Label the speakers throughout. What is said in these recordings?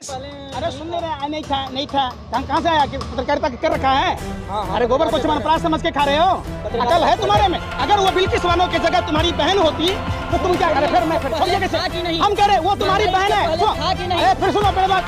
Speaker 1: अरे सुन ले रहे, नहीं था कहाँ से आया कि पत्रकारिता कर रखा है? अरे गोबर को चमनप्राश समझ के खा रहे हो? अकल है तुम्हारे में? अगर वो बिल्किस बानो की जगह तुम्हारी बहन होती तो तुम क्या करे? फिर हम कह रहे वो तुम्हारी बहन है। फिर सुनो पहले बात,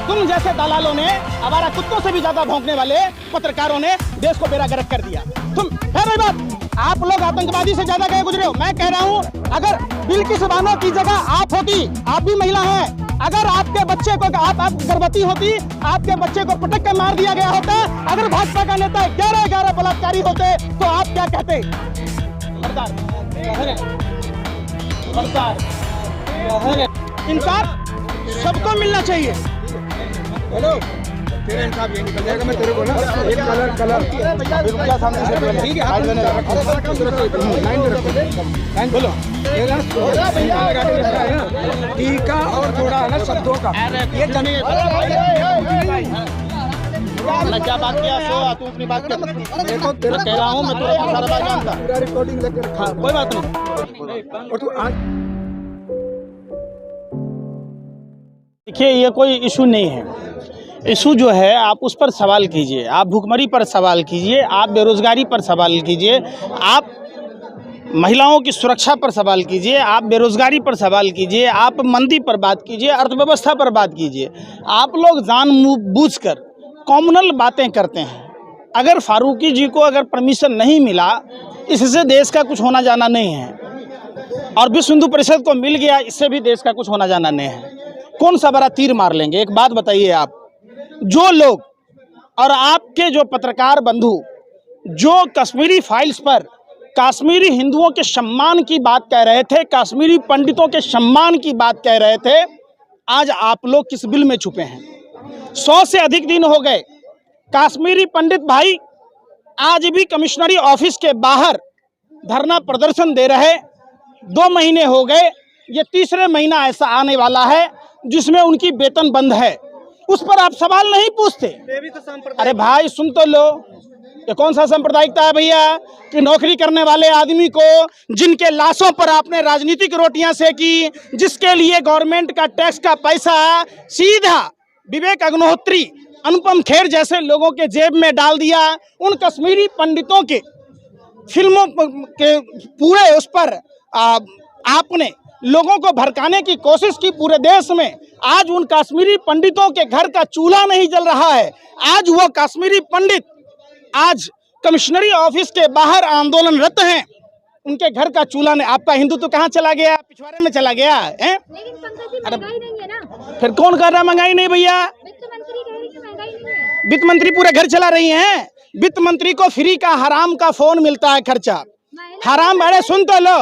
Speaker 1: तुम जैसे दलालों ने हमारा कुत्तों से भी ज्यादा भौंकने वाले पत्रकारों ने देश को बेरागरक कर दिया। तुम है भाई बात, आप लोग आतंकवादी से ज्यादा गए गुजरे हो। मैं कह रहा हूँ अगर बिल्किस बानो की जगह आप होती, आप भी महिला हैं, अगर आपके बच्चे को आप गर्भवती होती, आपके बच्चे को पटक कर मार दिया गया होता, अगर भाजपा का नेता 11 बलात्कारी होते तो आप क्या कहते? इंसाफ सबको मिलना चाहिए। हेलो तेरा इंसाफ ये निकल जाएगा। मैं तेरे को ना एक कलर सामने से ठीक है लाइन बोलो टीका और थोड़ा ना शब्दों का ये मैं क्या बात किया सो तू अपनी बात कर। देखो तेरा कह रहा हूँ मैं तेरा सारा बात जानता, पूरा रिकॉर्डिंग लेके रखा, कोई बात नहीं। और तू देखिए ये कोई इशू नहीं है। इशू जो है आप उस पर सवाल कीजिए, आप भूखमरी पर सवाल कीजिए, आप बेरोजगारी पर सवाल कीजिए, आप महिलाओं की सुरक्षा पर सवाल कीजिए, आप बेरोजगारी पर सवाल कीजिए, आप मंदी पर बात कीजिए, अर्थव्यवस्था पर बात कीजिए। आप लोग जानबूझकर कॉमनल बातें करते हैं। अगर फारूकी जी को अगर परमिशन नहीं मिला, इससे देश का कुछ होना जाना नहीं है, और विश्व हिंदू परिषद को मिल गया, इससे भी देश का कुछ होना जाना नहीं है। कौन सा बड़ा तीर मार लेंगे? एक बात बताइए, आप जो लोग और आपके जो पत्रकार बंधु जो कश्मीरी फाइल्स पर कश्मीरी हिंदुओं के सम्मान की बात कह रहे थे, कश्मीरी पंडितों के सम्मान की बात कह रहे थे, आज आप लोग किस बिल में छुपे हैं? 100 से अधिक दिन हो गए, कश्मीरी पंडित भाई आज भी कमिश्नरी ऑफिस के बाहर धरना प्रदर्शन दे रहे। 2 महीने हो गए, ये तीसरे महीना ऐसा आने वाला है जिसमें उनकी वेतन बंद है, उस पर आप सवाल नहीं पूछते। अरे भाई सुन तो लो, ये कौन सा सांप्रदायिकता है भैया कि नौकरी करने वाले आदमी को, जिनके लाशों पर आपने राजनीतिक रोटियां सेकी, जिसके लिए गवर्नमेंट का टैक्स का पैसा सीधा विवेक अग्निहोत्री, अनुपम खेर जैसे लोगों के जेब में डाल दिया, उन कश्मीरी पंडितों के फिल्मों के पूरे उस पर आपने लोगों को भड़काने की कोशिश की पूरे देश में। आज उन कश्मीरी पंडितों के घर का चूल्हा नहीं जल रहा है। आज वो कश्मीरी पंडित आज कमिश्नरी ऑफिस के बाहर आंदोलनरत हैं, उनके घर का चूल्हा ने। आपका हिंदुत्व कहाँ चला गया? पिछवाड़े में चला गया है? अरे नहीं है ना, फिर कौन कर रहा महंगाई नहीं भैया? वित्त मंत्री पूरे घर चला रही हैं। वित्त मंत्री को फ्री का हराम का फोन मिलता है, खर्चा हराम। अरे सुन तो लो,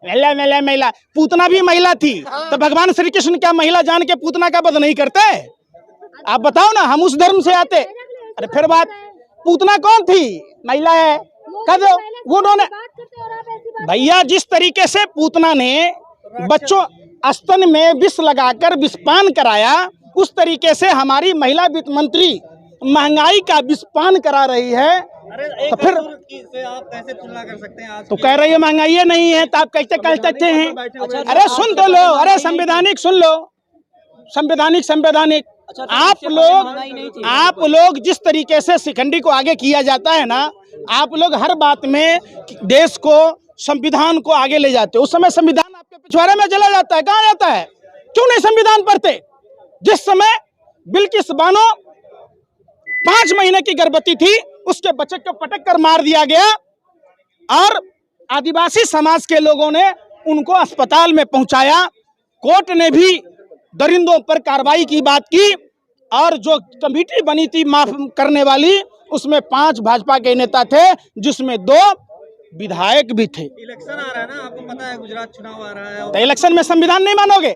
Speaker 1: महिला पूतना भी महिला थी, तो भगवान श्री कृष्ण क्या महिला जान के पूतना का वध नहीं करते? आप बताओ ना, हम उस धर्म से आते। अरे फिर बात, पूतना कौन थी? महिला है, कर दो वो उन्होंने। भैया जिस तरीके से पूतना ने बच्चों स्तन में विष लगाकर विषपान कराया, उस तरीके से हमारी महिला वित्त मंत्री महंगाई का विषपान करा रही है। तो फिर से आप कैसे तुलना कर सकते हैं? आज तो कह रही है महंगाई नहीं है, तो आप कैसे कह सकते हैं? अरे सुन तो लो, अरे संवैधानिक सुन लो, संवैधानिक आप लोग जिस तरीके से शिखंडी को आगे किया जाता है ना, आप लोग हर बात में देश को, संविधान को आगे ले जाते हो। उस समय संविधान आपके पिछवाड़े में चला जाता है। कहाँ जाता है? क्यों नहीं संविधान पढ़ते? जिस समय बिल्किस बानो 5 महीने की गर्भवती थी, उसके बच्चे को पटक कर मार दिया गया, और आदिवासी समाज के लोगों ने उनको अस्पताल में पहुंचाया। कोर्ट ने भी दरिंदों पर कार्रवाई की बात की, और जो कमेटी बनी थी माफ करने वाली, उसमें 5 भाजपा के नेता थे, जिसमें 2 विधायक भी थे। इलेक्शन आ रहा है ना, आपको पता है गुजरात चुनाव आ रहा है, तो इलेक्शन में संविधान नहीं मानोगे?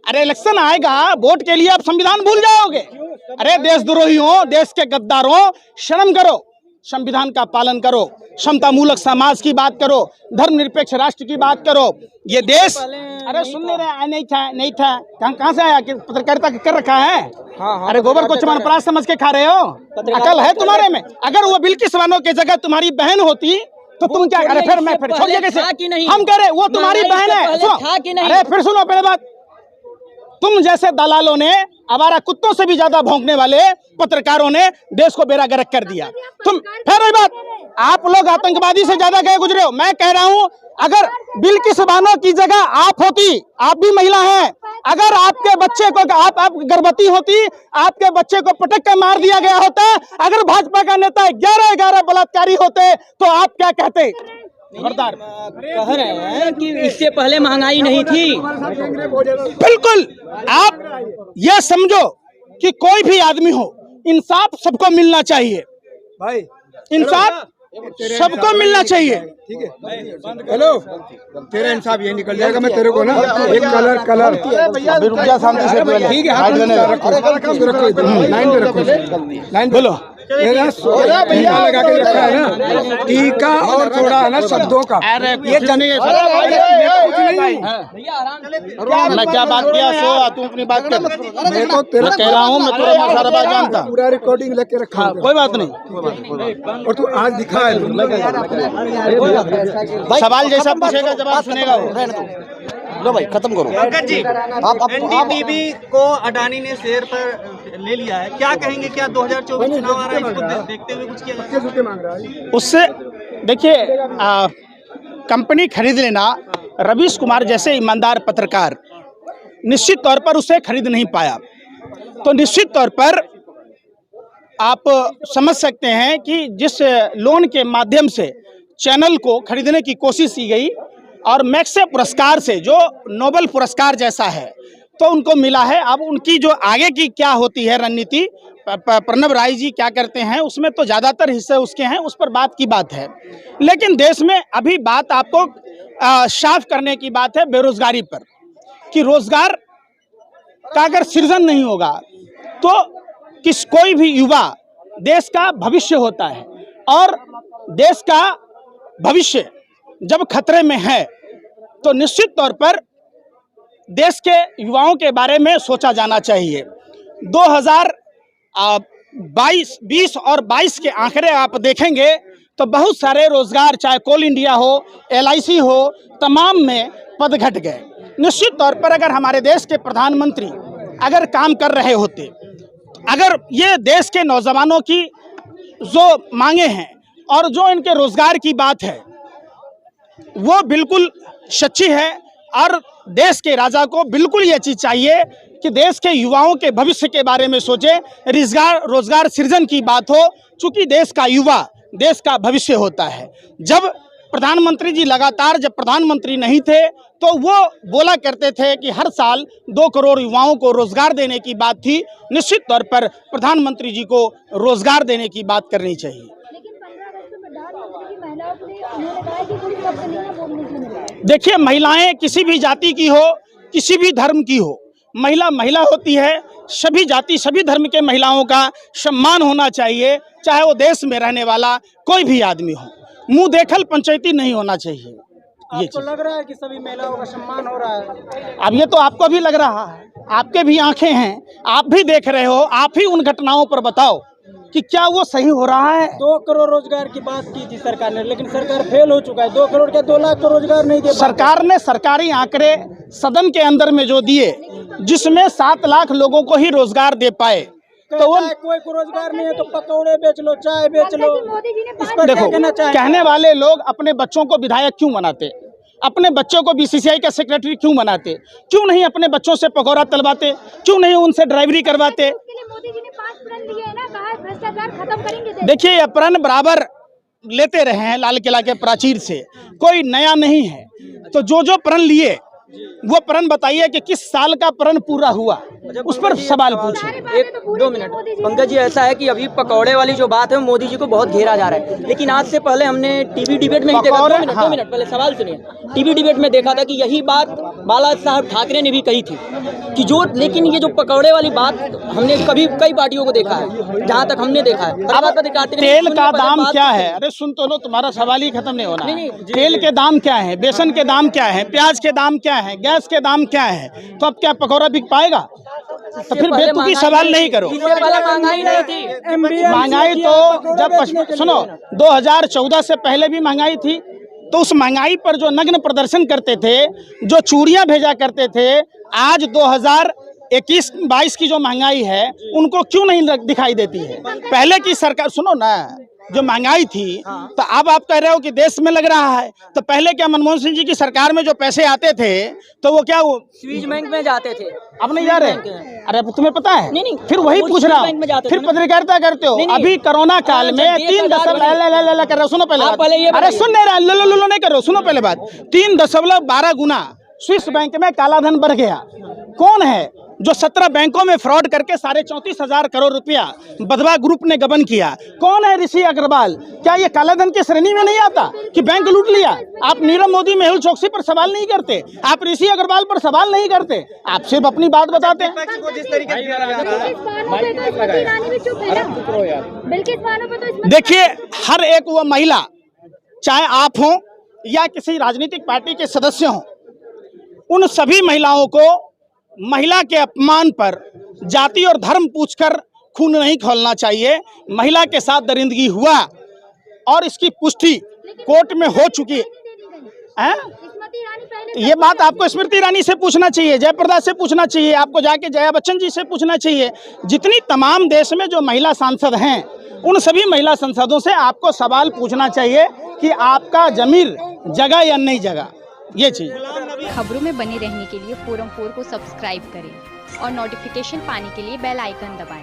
Speaker 1: अरे इलेक्शन आएगा, वोट के लिए आप संविधान भूल जाओगे? अरे देशद्रोहियों, देश के गद्दारों, शर्म करो, संविधान का पालन करो, समता मूलक समाज की बात करो, धर्मनिरपेक्ष राष्ट्र की बात करो। ये देश, अरे सुन ले रहे, नहीं था कहाँ से आया कि पत्रकारिता कर रखा है? अरे गोबर को चमनप्राश समझ के खा रहे हो? अकल है तुम्हारे में? अगर वो बिल्किस बानो की जगह तुम्हारी बहन होती तो तुम क्या? अरे फिर छोड़िए कैसे? हम कह रहे वो तुम्हारी बहन है। अरे फिर सुनो पहले बात, तुम जैसे दलालों ने आवारा कुत्तों से भी ज्यादा भौंकने वाले पत्रकारों ने देश को बेड़ा गर्क कर दिया। तुम फिर वही बात, आप लोग आतंकवादी से ज्यादा गए गुजरे हो। मैं कह रहा हूं, अगर बिल्किस बानो की जगह आप होती, आप भी महिला हैं, अगर आपके बच्चे को आप गर्भवती होती, आपके बच्चे को पटक कर मार दिया गया होता, अगर भाजपा का नेता 11-11 बलात्कारी होते तो आप क्या कहते? खबरदार।
Speaker 2: कह रहे हैं कि इससे पहले महंगाई नहीं थी।
Speaker 1: बिल्कुल, आप ये समझो कि कोई भी आदमी हो, इंसाफ सबको मिलना चाहिए
Speaker 3: भाई,
Speaker 1: इंसाफ सबको मिलना चाहिए।
Speaker 3: ठीक है, हेलो, तेरा इंसाफ ये निकल जाएगा। मैं तेरे को ना एक कलर
Speaker 1: अभी रुक जा, शांति से बोल।
Speaker 3: ठीक है, लाइन पे रखो, लाइन
Speaker 1: बोलो।
Speaker 3: टीका लगा के रखा है ना, टीका और थोड़ा है ना शब्दों का। ये
Speaker 1: मैं क्या बात किया सो तू अपनी बात कर।
Speaker 3: मैं तो तेरा
Speaker 1: कह रहा हूँ, मैं तेरा मसाला जानता,
Speaker 3: पूरा रिकॉर्डिंग लेके रखा है।
Speaker 1: कोई बात नहीं।
Speaker 3: और तू आज दिखा है,
Speaker 1: सवाल जैसा पूछेगा जवाब सुनेगा वो।
Speaker 4: लो भाई, खत्म करो।
Speaker 5: पंकज जी,
Speaker 4: आप
Speaker 5: एनडीटीवी को अडानी ने शेयर पर ले लिया है, क्या कहेंगे? क्या 2024 चुनाव आ रहा है, इसको देखते हुए कुछ किया जाए?
Speaker 3: मांग रहा है
Speaker 1: उससे देखिए, कंपनी खरीद लेना, रवीश कुमार जैसे ईमानदार पत्रकार निश्चित तौर पर उसे खरीद नहीं पाया, तो निश्चित तौर पर आप समझ सकते हैं कि जिस लोन के माध्यम से चैनल को खरीदने की कोशिश की गई और मैक्से पुरस्कार से, जो नोबेल पुरस्कार जैसा है, तो उनको मिला है। अब उनकी जो आगे की क्या होती है रणनीति, प्रणव राय जी क्या करते हैं, उसमें तो ज़्यादातर हिस्से उसके हैं, उस पर बात की बात है। लेकिन देश में अभी बात आपको साफ करने की बात है बेरोजगारी पर, कि रोजगार का अगर सृजन नहीं होगा तो कोई भी युवा देश का भविष्य होता है, और देश का भविष्य जब खतरे में है तो निश्चित तौर पर देश के युवाओं के बारे में सोचा जाना चाहिए। 2020 और 22 के आंकड़े आप देखेंगे तो बहुत सारे रोजगार, चाहे कोल इंडिया हो, LIC हो, तमाम में पद घट गए। निश्चित तौर पर अगर हमारे देश के प्रधानमंत्री अगर काम कर रहे होते, अगर ये देश के नौजवानों की जो मांगे हैं और जो इनके रोजगार की बात है वो बिल्कुल सच्ची है, और देश के राजा को बिल्कुल ये चीज़ चाहिए कि देश के युवाओं के भविष्य के बारे में सोचे, रोजगार सृजन की बात हो, चूंकि देश का युवा देश का भविष्य होता है। जब प्रधानमंत्री जी लगातार जब प्रधानमंत्री नहीं थे तो वो बोला करते थे कि हर साल 2 करोड़ युवाओं को रोजगार देने की बात थी। निश्चित तौर पर प्रधानमंत्री जी को रोजगार देने की बात करनी चाहिए। देखिए, महिलाएं किसी भी जाति की हो, किसी भी धर्म की हो, महिला महिला होती है। सभी जाति सभी धर्म के महिलाओं का सम्मान होना चाहिए, चाहे वो देश में रहने वाला कोई भी आदमी हो। मुंह देखल पंचायती नहीं होना चाहिए। ये
Speaker 3: आपको लग रहा है कि सभी महिलाओं का सम्मान हो रहा है?
Speaker 1: अब ये तो आपको भी लग रहा है, आपके भी आंखें हैं, आप भी देख रहे हो। आप ही उन घटनाओं पर बताओ कि क्या वो सही हो रहा है।
Speaker 3: 2 करोड़ रोजगार की बात की थी सरकार ने, लेकिन सरकार फेल हो चुका है। 2 करोड़ क्या 2 लाख को रोजगार नहीं दे।
Speaker 1: सरकार ने सरकारी आंकड़े सदन के अंदर में जो दिए, जिसमें 7 लाख लोगों को ही रोजगार दे पाए, तो वो
Speaker 3: कोई को रोजगार नहीं है तो पकौड़े बेच लो, चाय बेच लो। इस पर
Speaker 1: देखो, कहने वाले लोग अपने बच्चों को विधायक क्यों बनाते, अपने बच्चों को BCCI का सेक्रेटरी क्यों बनाते, क्यों नहीं अपने बच्चों से पकौड़ा तलवाते, क्यों नहीं उनसे ड्राइवरी करवाते।
Speaker 6: मोदी जी ने 5 प्रण लिए हैं ना, कहा भ्रष्टाचार खत्म करेंगे।
Speaker 1: देखिए, ये प्रण बराबर लेते रहे हैं लाल किला के प्राचीर से, कोई नया नहीं है। तो जो प्रण लिए वो प्रण बताइए कि किस साल का प्रण पूरा हुआ, उस पर सवाल पूछिए।
Speaker 2: 1-2 मिनट पंकज जी, ऐसा है कि अभी पकौड़े वाली जो बात है मोदी जी को बहुत घेरा जा रहा है, लेकिन आज से पहले हमने टीवी डिबेट में ही देखा। 2 मिनट पहले सवाल सुनिए। टीवी डिबेट में देखा था कि यही बात बाला साहब ठाकरे ने भी कही थी कि जो, लेकिन ये जो पकौड़े वाली बात हमने कई पार्टियों को देखा है, जहाँ तक हमने देखा है।
Speaker 1: अब तेल का दाम क्या है? अरे सुन तो लो, तुम्हारा सवाल ही खत्म नहीं होना। तेल के दाम क्या है, बेसन के दाम क्या है, प्याज के दाम क्या है, गैस के दाम क्या है, तो अब क्या पकौड़ा बिक पाएगा? तो फिर बेतुकी सवाल नहीं करो।
Speaker 2: महंगाई नहीं थी।
Speaker 1: महंगाई तो जब सुनो 2014 से पहले भी महंगाई थी, तो उस महंगाई पर जो नग्न प्रदर्शन करते थे, जो चूड़ियां भेजा करते थे, आज 21-22 की जो महंगाई है उनको क्यों नहीं दिखाई देती है? पहले की सरकार, सुनो ना, जो महंगाई थी तो अब आप कह रहे हो कि देश में लग रहा है, तो पहले क्या मनमोहन सिंह जी की सरकार में जो पैसे आते थे तो वो क्या
Speaker 2: स्विस बैंक में जाते थे,
Speaker 1: अब नहीं जा रहे? अरे तुम्हें पता है?
Speaker 2: नहीं,
Speaker 1: फिर वही
Speaker 2: वो
Speaker 1: पूछ
Speaker 2: स्विस
Speaker 1: रहा
Speaker 2: बैंक में
Speaker 1: हूँ,
Speaker 2: जाते
Speaker 1: फिर
Speaker 2: थे ना।
Speaker 1: पत्रकारिता करते हो।
Speaker 2: नहीं, नहीं।
Speaker 1: अभी कोरोना काल में 3 कर रहे हो, सुनो पहले
Speaker 2: आप
Speaker 1: बात।
Speaker 2: पहले ये
Speaker 1: अरे
Speaker 2: बताइए।
Speaker 1: सुन नहीं रहा, लो नहीं कर रहे हो, सुनो पहले बात। 3.12 गुना स्विस बैंक में कालाधन बढ़ गया। कौन है जो 17 बैंकों में फ्रॉड करके 34,500 करोड़ रुपया बधवा ग्रुप ने गबन किया? कौन है ऋषि अग्रवाल? क्या ये कालाधन की श्रेणी में नहीं आता कि बैंक लूट लिया? आप नीरव मोदी, मेहुल चोकसी पर सवाल नहीं करते, आप ऋषि अग्रवाल पर सवाल नहीं करते, आप सिर्फ अपनी बात बताते हैं।
Speaker 5: विपक्ष को जिस तरीके से घेरा जा रहा है,
Speaker 1: देखिए, हर एक वो महिला, चाहे आप हों या किसी राजनीतिक पार्टी के सदस्य हों, उन सभी महिलाओं को महिला के अपमान पर जाति और धर्म पूछकर खून नहीं खोलना चाहिए। महिला के साथ दरिंदगी हुआ और इसकी पुष्टि कोर्ट में हो चुकी है। ये बात आपको स्मृति ईरानी से पूछना चाहिए, जयप्रदा से पूछना चाहिए, आपको जाके जया बच्चन जी से पूछना चाहिए। जितनी तमाम देश में जो महिला सांसद हैं, उन सभी महिला सांसदों से आपको सवाल पूछना चाहिए कि आपका ज़मीर जगा या नहीं जगा। ये चीज़।
Speaker 7: खबरों में बने रहने के लिए फोरम 4 को सब्सक्राइब करें और नोटिफिकेशन पाने के लिए बेल आइकन दबाएं।